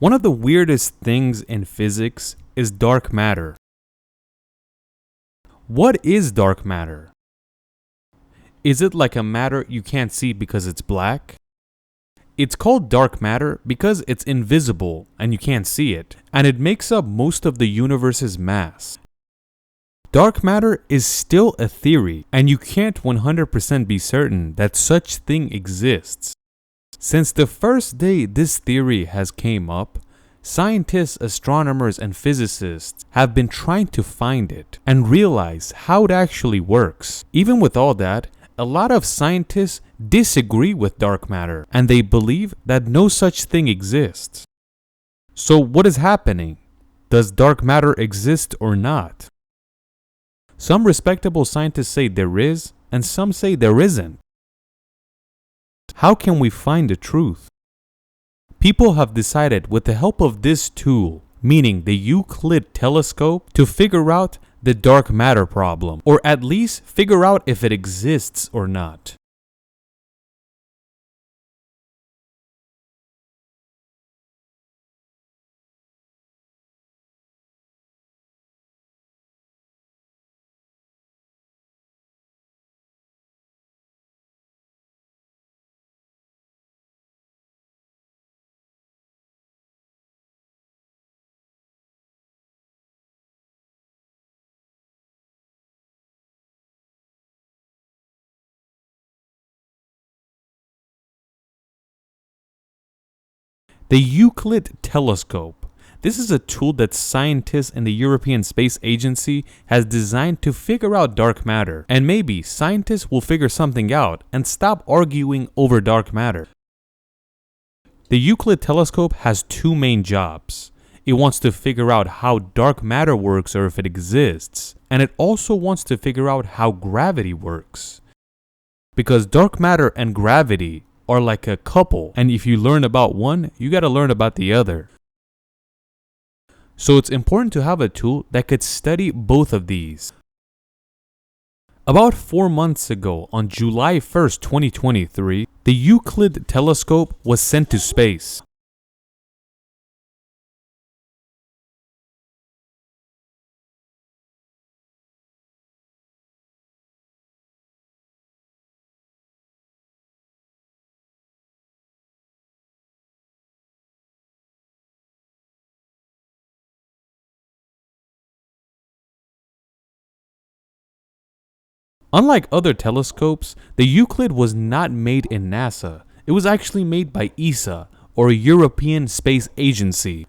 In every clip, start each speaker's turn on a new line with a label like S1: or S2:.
S1: One of the weirdest things in physics is dark matter. What is dark matter? Is it like a matter you can't see because it's black? It's called dark matter because it's invisible and you can't see it, and it makes up most of the universe's mass. Dark matter is still a theory, and you can't 100% be certain that such thing exists. Since the first day this theory has came up, scientists, astronomers, and physicists have been trying to find it and realize how it actually works. Even with all that, a lot of scientists disagree with dark matter, and they believe that no such thing exists. So what is happening? Does dark matter exist or not? Some respectable scientists say there is, and some say there isn't. How can we find the truth? People have decided with the help of this tool, meaning the Euclid telescope, to figure out the dark matter problem, or at least figure out if it exists or not. The Euclid telescope. This is a tool that scientists in the European Space Agency has designed to figure out dark matter, and maybe scientists will figure something out and stop arguing over dark matter. The Euclid telescope has two main jobs. It wants to figure out how dark matter works or if it exists, and it also wants to figure out how gravity works. Because dark matter and gravity are like a couple, and if you learn about one, you gotta learn about the other. So it's important to have a tool that could study both of these. About 4 months ago, on July 1st, 2023, the Euclid telescope was sent to space. Unlike other telescopes, the Euclid was not made in NASA. It was actually made by ESA, or European Space Agency.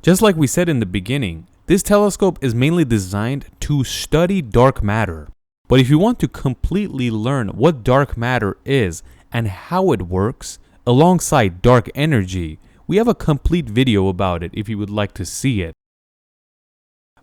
S1: Just like we said in the beginning, this telescope is mainly designed to study dark matter. But if you want to completely learn what dark matter is and how it works, alongside dark energy, we have a complete video about it if you would like to see it.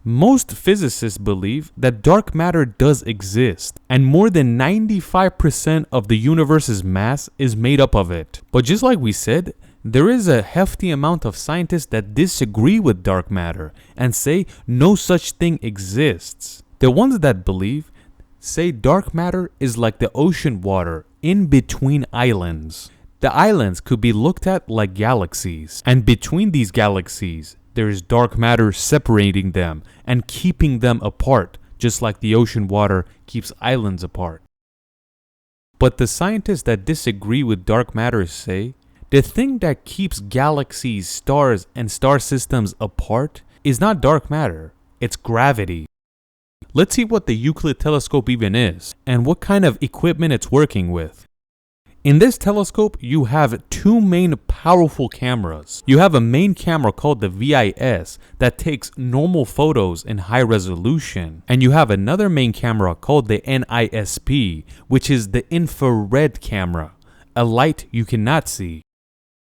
S1: Most physicists believe that dark matter does exist, and more than 95% of the universe's mass is made up of it. But just like we said, there is a hefty amount of scientists that disagree with dark matter and say no such thing exists. The ones that believe say dark matter is like the ocean water in between islands. The islands could be looked at like galaxies, and between these galaxies, there is dark matter separating them and keeping them apart, just like the ocean water keeps islands apart. But the scientists that disagree with dark matter say the thing that keeps galaxies, stars, and star systems apart is not dark matter, it's gravity. Let's see what the Euclid telescope even is and what kind of equipment it's working with. In this telescope, you have two main powerful cameras. You have a main camera called the VIS that takes normal photos in high resolution. And you have another main camera called the NISP, which is the infrared camera, a light you cannot see.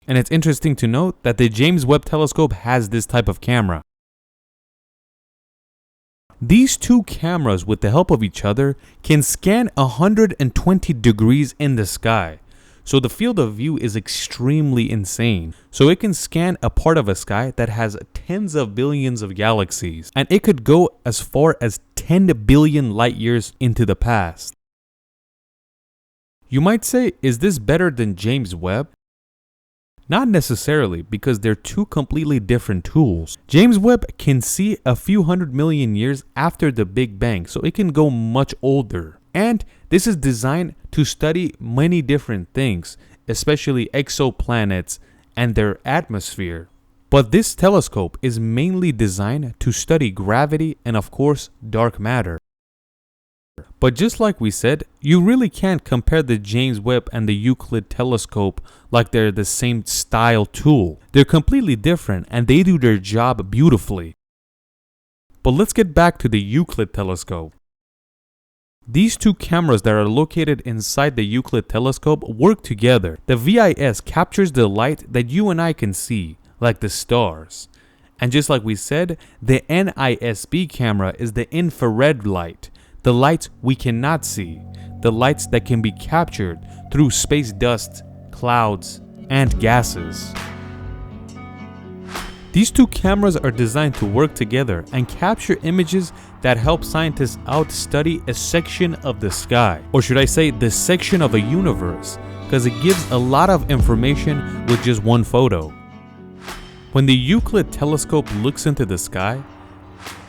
S1: And it's interesting to note that the James Webb telescope has this type of camera. These two cameras, with the help of each other, can scan 120 degrees in the sky. So the field of view is extremely insane. So it can scan a part of a sky that has tens of billions of galaxies, and it could go as far as 10 billion light years into the past. You might say, is this better than James Webb? Not necessarily, because they're two completely different tools. James Webb can see a few 100 million years after the Big Bang, so it can go much older. And this is designed to study many different things, especially exoplanets and their atmosphere. But this telescope is mainly designed to study gravity and, of course, dark matter. But just like we said, you really can't compare the James Webb and the Euclid telescope like they're the same style tool. They're completely different and they do their job beautifully. But let's get back to the Euclid telescope. These two cameras that are located inside the Euclid telescope work together. The VIS captures the light that you and I can see, like the stars. And just like we said, the NISB camera is the infrared light, the lights we cannot see, the lights that can be captured through space dust, clouds, and gases. These two cameras are designed to work together and capture images that help scientists out study a section of the sky, or should I say the section of a universe, because it gives a lot of information with just one photo. When the Euclid telescope looks into the sky,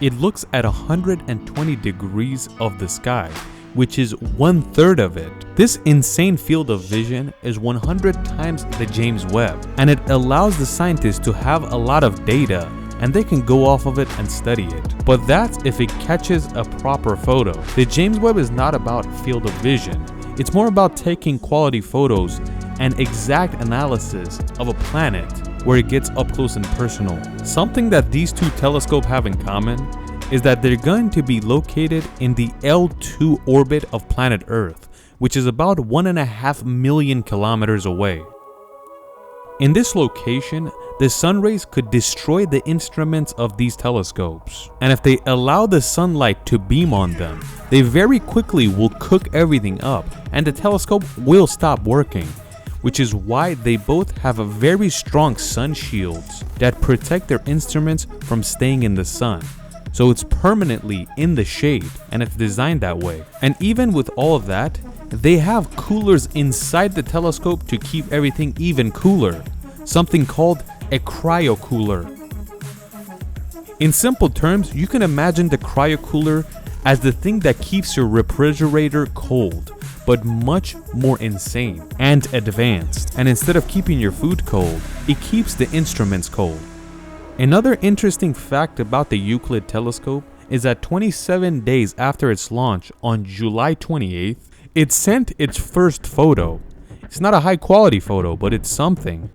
S1: it looks at 120 degrees of the sky, which is 1/3 of it. This insane field of vision is 100 times the James Webb, and it allows the scientists to have a lot of data and they can go off of it and study it. But that's if it catches a proper photo. The James Webb is not about field of vision. It's more about taking quality photos and exact analysis of a planet where it gets up close and personal. Something that these two telescopes have in common is that they're going to be located in the L2 orbit of planet Earth, which is about 1.5 million kilometers away. In this location, the sun rays could destroy the instruments of these telescopes. And if they allow the sunlight to beam on them, they very quickly will cook everything up and the telescope will stop working, which is why they both have a very strong sun shields that protect their instruments from staying in the sun. So it's permanently in the shade and it's designed that way. And even with all of that, they have coolers inside the telescope to keep everything even cooler, something called a cryocooler. In simple terms, you can imagine the cryocooler as the thing that keeps your refrigerator cold, but much more insane and advanced. And instead of keeping your food cold, it keeps the instruments cold. Another interesting fact about the Euclid telescope is that 27 days after its launch on July 28th, it sent its first photo. It's not a high quality photo, but it's something.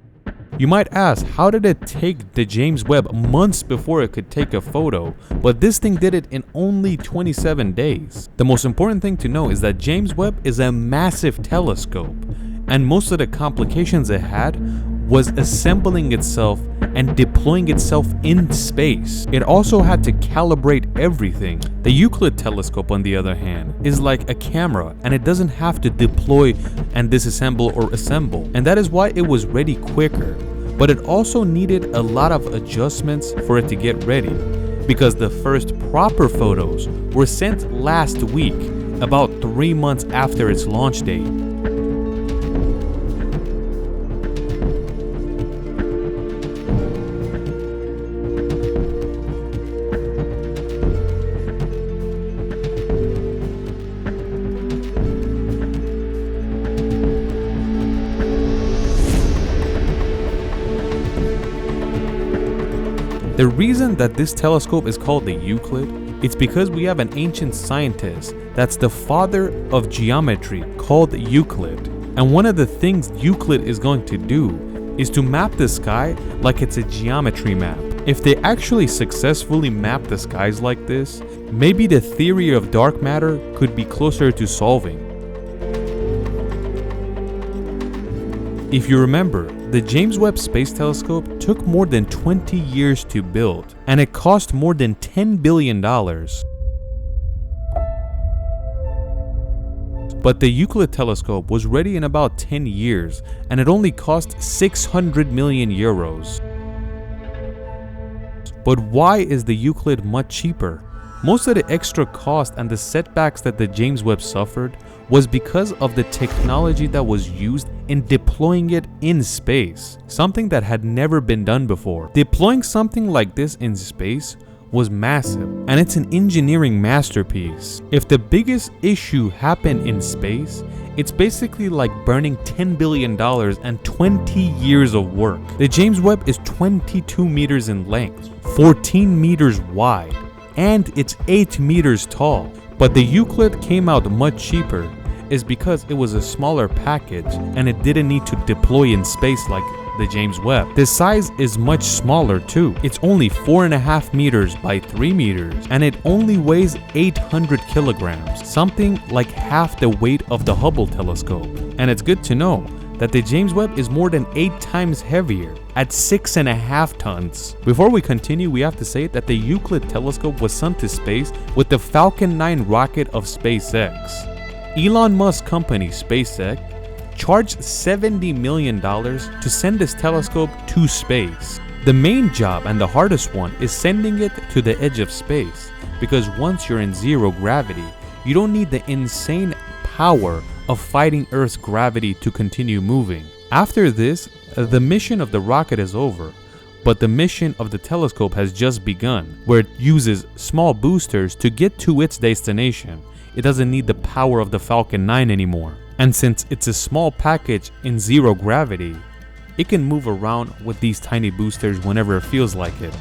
S1: You might ask, how did it take the James Webb months before it could take a photo, but this thing did it in only 27 days? The most important thing to know is that James Webb is a massive telescope, and most of the complications it had was assembling itself and deploying itself in space. It also had to calibrate everything. The Euclid telescope, on the other hand, is like a camera and it doesn't have to deploy and disassemble or assemble. And that is why it was ready quicker. But it also needed a lot of adjustments for it to get ready, because the first proper photos were sent last week, about 3 months after its launch date. The reason that this telescope is called the Euclid, it's because we have an ancient scientist that's the father of geometry called Euclid. And one of the things Euclid is going to do is to map the sky like it's a geometry map. If they actually successfully map the skies like this, maybe the theory of dark matter could be closer to solving. If you remember, the James Webb Space Telescope took more than 20 years to build, and it cost more than $10 billion. But the Euclid telescope was ready in about 10 years, and it only cost 600 million euros. But why is the Euclid much cheaper? Most of the extra cost and the setbacks that the James Webb suffered was because of the technology that was used in deploying it in space, something that had never been done before. Deploying something like this in space was massive, and it's an engineering masterpiece. If the biggest issue happened in space, it's basically like burning $10 billion and 20 years of work. The James Webb is 22 meters in length, 14 meters wide, and it's 8 meters tall. But the Euclid came out much cheaper is because it was a smaller package and it didn't need to deploy in space like the James Webb. The size is much smaller too. It's only 4.5 meters by 3 meters and it only weighs 800 kilograms, something like half the weight of the Hubble telescope. And it's good to know that the James Webb is more than 8 times heavier at 6.5 tons. Before we continue, we have to say that the Euclid telescope was sent to space with the Falcon 9 rocket of SpaceX. Elon Musk's company, SpaceX, charged $70 million to send this telescope to space. The main job and the hardest one is sending it to the edge of space, because once you're in zero gravity, you don't need the insane power of fighting Earth's gravity to continue moving. After this, the mission of the rocket is over, but the mission of the telescope has just begun, where it uses small boosters to get to its destination. It doesn't need the power of the Falcon 9 anymore. And since it's a small package in zero gravity, it can move around with these tiny boosters whenever it feels like it.